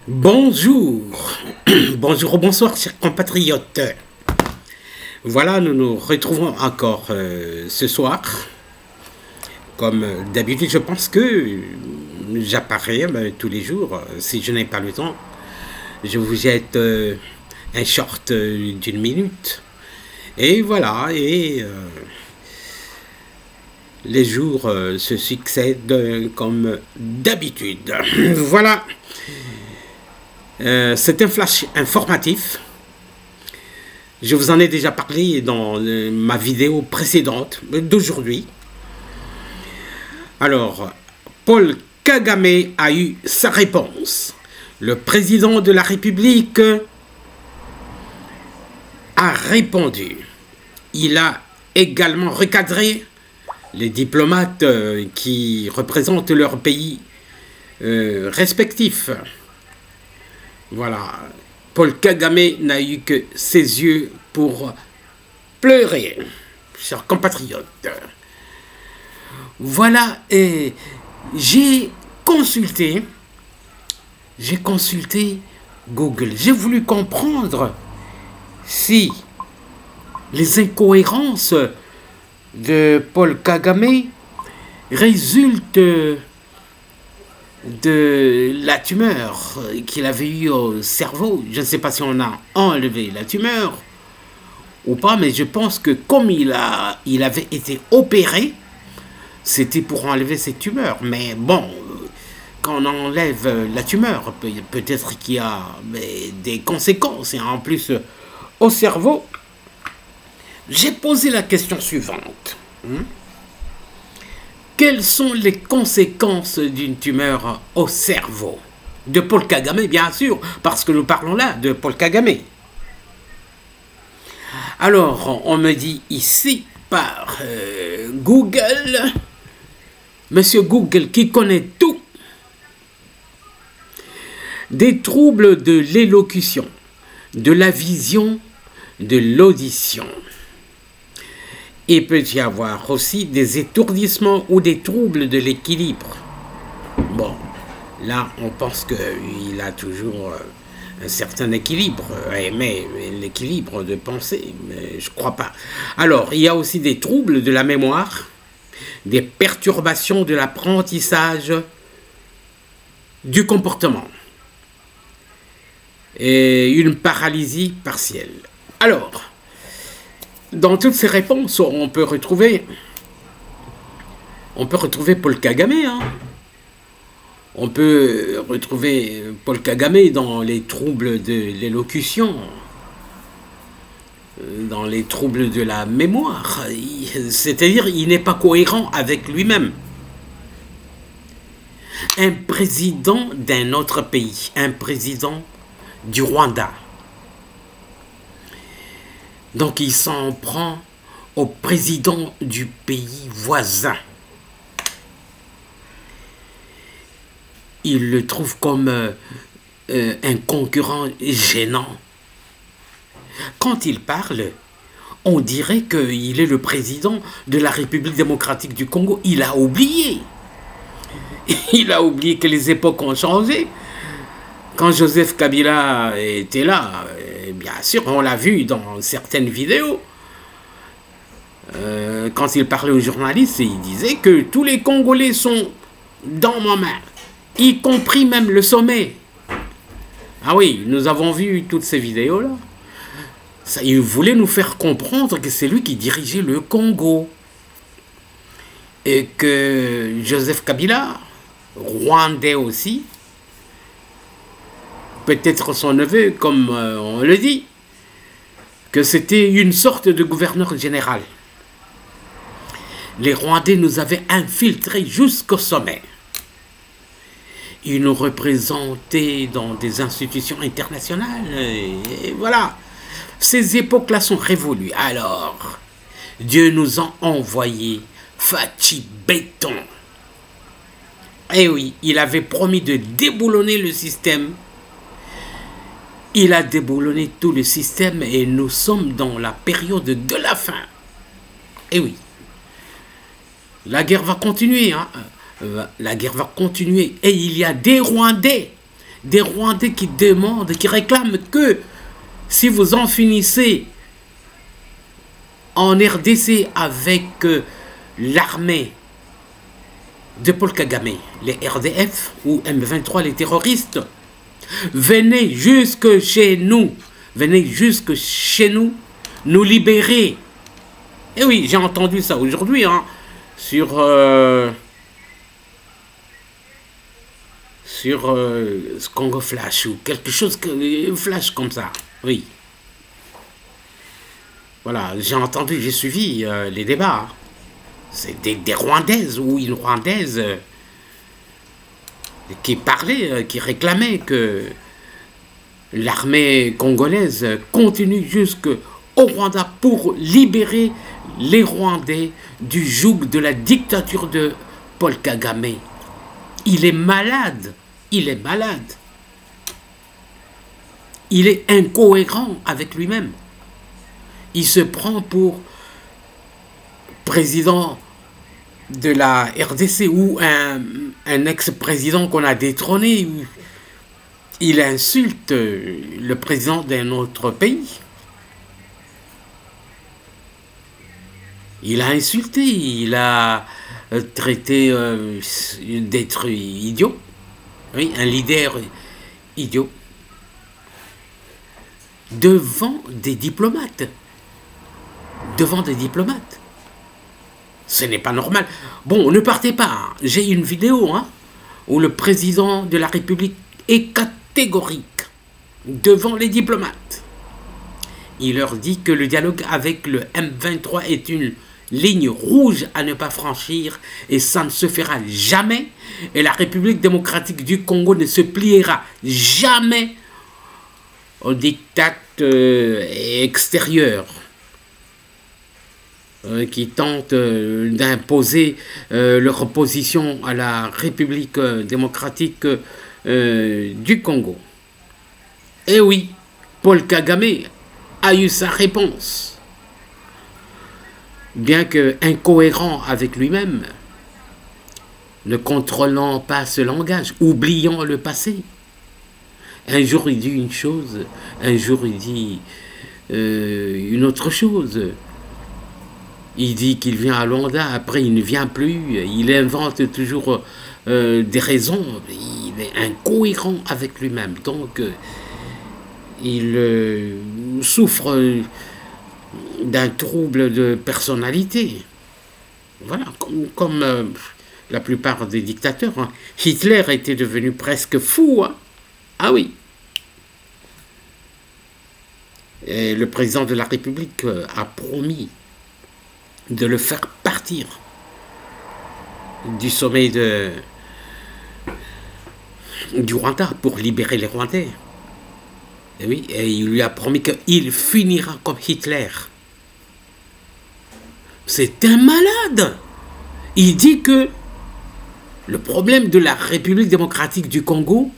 Bonjour, bonjour ou bonsoir chers compatriotes. Voilà, nous nous retrouvons encore ce soir. Comme d'habitude, je pense que j'apparais tous les jours. Si je n'ai pas le temps, je vous jette un short d'une minute. Et voilà, et les jours se succèdent comme d'habitude. Voilà. C'est un flash informatif. Je vous en ai déjà parlé dans ma vidéo précédente d'aujourd'hui. Alors, Paul Kagame a eu sa réponse. Le président de la République a répondu. Il a également recadré les diplomates qui représentent leurs pays respectifs. Voilà, Paul Kagame n'a eu que ses yeux pour pleurer, chers compatriotes. Voilà, et j'ai consulté Google. J'ai voulu comprendre si les incohérences de Paul Kagame résultent de la tumeur qu'il avait eue au cerveau. Je ne sais pas si on a enlevé la tumeur ou pas, mais je pense que comme il avait été opéré, c'était pour enlever cette tumeur. Mais bon, quand on enlève la tumeur, peut-être qu'il y a des conséquences, et en plus au cerveau. J'ai posé la question suivante. Quelles sont les conséquences d'une tumeur au cerveau? De Paul Kagame, bien sûr, parce que nous parlons là de Paul Kagame. Alors, on me dit ici par Google, Monsieur Google qui connaît tout, des troubles de l'élocution, de la vision, de l'audition. Il peut y avoir aussi des étourdissements ou des troubles de l'équilibre. Bon, là, on pense qu'il a toujours un certain équilibre, mais l'équilibre de pensée, mais je ne crois pas. Alors, il y a aussi des troubles de la mémoire, des perturbations de l'apprentissage, du comportement et une paralysie partielle. Alors, dans toutes ces réponses, on peut retrouver Paul Kagame. On peut retrouver Paul Kagame dans les troubles de l'élocution, dans les troubles de la mémoire. C'est-à-dire, il n'est pas cohérent avec lui-même. Un président d'un autre pays, un président du Rwanda. Donc il s'en prend au président du pays voisin. Il le trouve comme un concurrent gênant. Quand il parle, on dirait qu'il est le président de la République démocratique du Congo. Il a oublié. Il a oublié que les époques ont changé. Quand Joseph Kabila était là, bien sûr, on l'a vu dans certaines vidéos, quand il parlait aux journalistes, il disait que tous les Congolais sont dans ma main, y compris même le sommet. Ah oui, nous avons vu toutes ces vidéos-là. Il voulait nous faire comprendre que c'est lui qui dirigeait le Congo. Et que Joseph Kabila, rwandais aussi, peut-être son neveu, comme on le dit, que c'était une sorte de gouverneur général. Les Rwandais nous avaient infiltrés jusqu'au sommet. Ils nous représentaient dans des institutions internationales. Et voilà. Ces époques-là sont révolues. Alors, Dieu nous a envoyé Fachi Béton. Eh oui, il avait promis de déboulonner le système. Il a déboulonné tout le système et nous sommes dans la période de la fin. Eh oui. La guerre va continuer, hein. La guerre va continuer. Et il y a des Rwandais qui demandent, qui réclament que si vous en finissez en RDC avec l'armée de Paul Kagame, les RDF ou M23, les terroristes, venez jusque chez nous, nous libérer. Et oui, j'ai entendu ça aujourd'hui, hein, sur Congo Flash ou quelque chose, Flash comme ça, oui. Voilà, j'ai suivi les débats. C'est des Rwandaises ou une Rwandaise qui parlait, qui réclamait que l'armée congolaise continue jusqu'au Rwanda pour libérer les Rwandais du joug de la dictature de Paul Kagame. Il est malade. Il est malade. Il est incohérent avec lui-même. Il se prend pour président de la RDC ou un ex-président qu'on a détrôné. Il insulte le président d'un autre pays. Il a insulté, il a traité d'être idiot. Oui, un leader idiot. Devant des diplomates. Ce n'est pas normal. Bon, ne partez pas. Hein. J'ai une vidéo où le président de la République est catégorique devant les diplomates. Il leur dit que le dialogue avec le M23 est une ligne rouge à ne pas franchir et ça ne se fera jamais. Et la République démocratique du Congo ne se pliera jamais au diktat extérieur qui tentent d'imposer leur position à la République démocratique du Congo. Et oui, Paul Kagame a eu sa réponse. Bien que incohérent avec lui-même, ne contrôlant pas ce langage, oubliant le passé. Un jour il dit une chose, un jour il dit une autre chose. Il dit qu'il vient à Luanda, après il ne vient plus, il invente toujours des raisons, il est incohérent avec lui-même. Donc il souffre d'un trouble de personnalité. Voilà, comme la plupart des dictateurs. Hein. Hitler était devenu presque fou. Hein. Ah oui. Et le président de la République a promis de le faire partir du sommet du Rwanda pour libérer les Rwandais. Et oui, et il lui a promis qu'il finira comme Hitler. C'est un malade. Il dit que le problème de la République démocratique du Congo,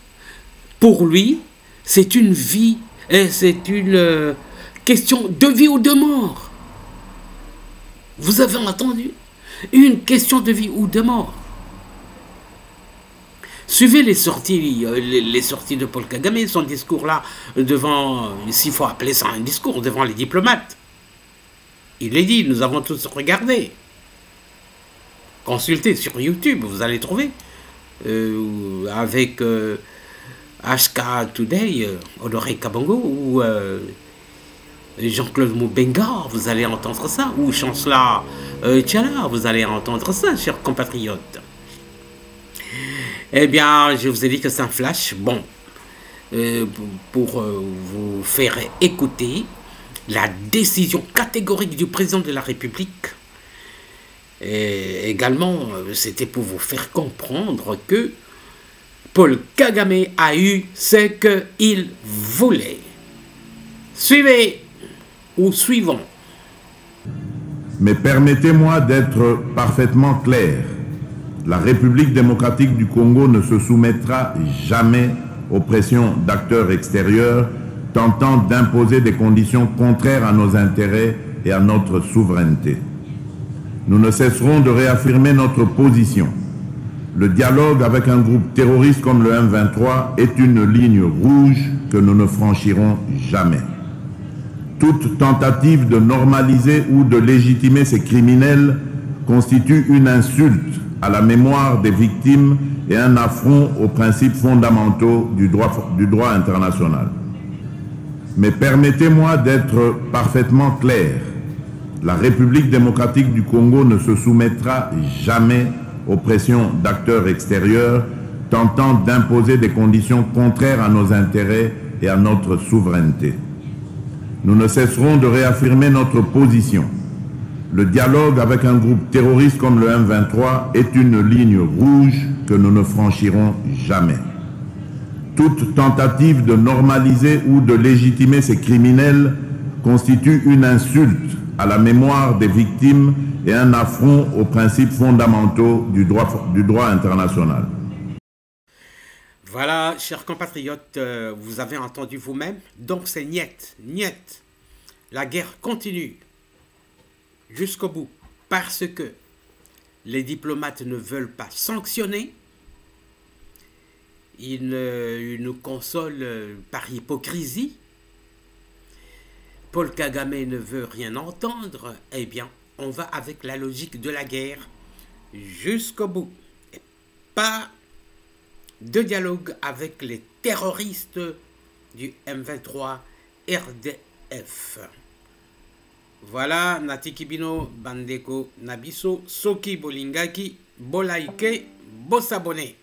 pour lui, c'est une vie, c'est une question de vie ou de mort. Vous avez entendu? Une question de vie ou de mort. Suivez les sorties de Paul Kagame, son discours là, devant, s'il faut appeler ça un discours, devant les diplomates. Il est dit, nous avons tous regardé. Consultez sur YouTube, vous allez trouver. Avec HK Today, Honoré Kabongo, ou Jean-Claude Moubenga, vous allez entendre ça. Ou Chancela Tchala, vous allez entendre ça, chers compatriotes. Eh bien, je vous ai dit que c'est un flash. Bon, pour vous faire écouter la décision catégorique du président de la République. Et également, c'était pour vous faire comprendre que Paul Kagame a eu ce qu'il voulait. Suivez ou suivons. Mais permettez-moi d'être parfaitement clair. La République démocratique du Congo ne se soumettra jamais aux pressions d'acteurs extérieurs tentant d'imposer des conditions contraires à nos intérêts et à notre souveraineté. Nous ne cesserons de réaffirmer notre position. Le dialogue avec un groupe terroriste comme le M23 est une ligne rouge que nous ne franchirons jamais. Toute tentative de normaliser ou de légitimer ces criminels constitue une insulte à la mémoire des victimes et un affront aux principes fondamentaux du droit international. Mais permettez-moi d'être parfaitement clair. La République démocratique du Congo ne se soumettra jamais aux pressions d'acteurs extérieurs tentant d'imposer des conditions contraires à nos intérêts et à notre souveraineté. Nous ne cesserons de réaffirmer notre position. Le dialogue avec un groupe terroriste comme le M23 est une ligne rouge que nous ne franchirons jamais. Toute tentative de normaliser ou de légitimer ces criminels constitue une insulte à la mémoire des victimes et un affront aux principes fondamentaux du droit international. Voilà, chers compatriotes, vous avez entendu vous-même. Donc c'est niet, niet. La guerre continue jusqu'au bout parce que les diplomates ne veulent pas sanctionner. Ils nous consolent par hypocrisie. Paul Kagame ne veut rien entendre. Eh bien, on va avec la logique de la guerre jusqu'au bout. Et pas de dialogue avec les terroristes du M23 RDF. Voilà, Natikibino Bandeko Nabiso Soki Bolingaki Bolaike Bosabone.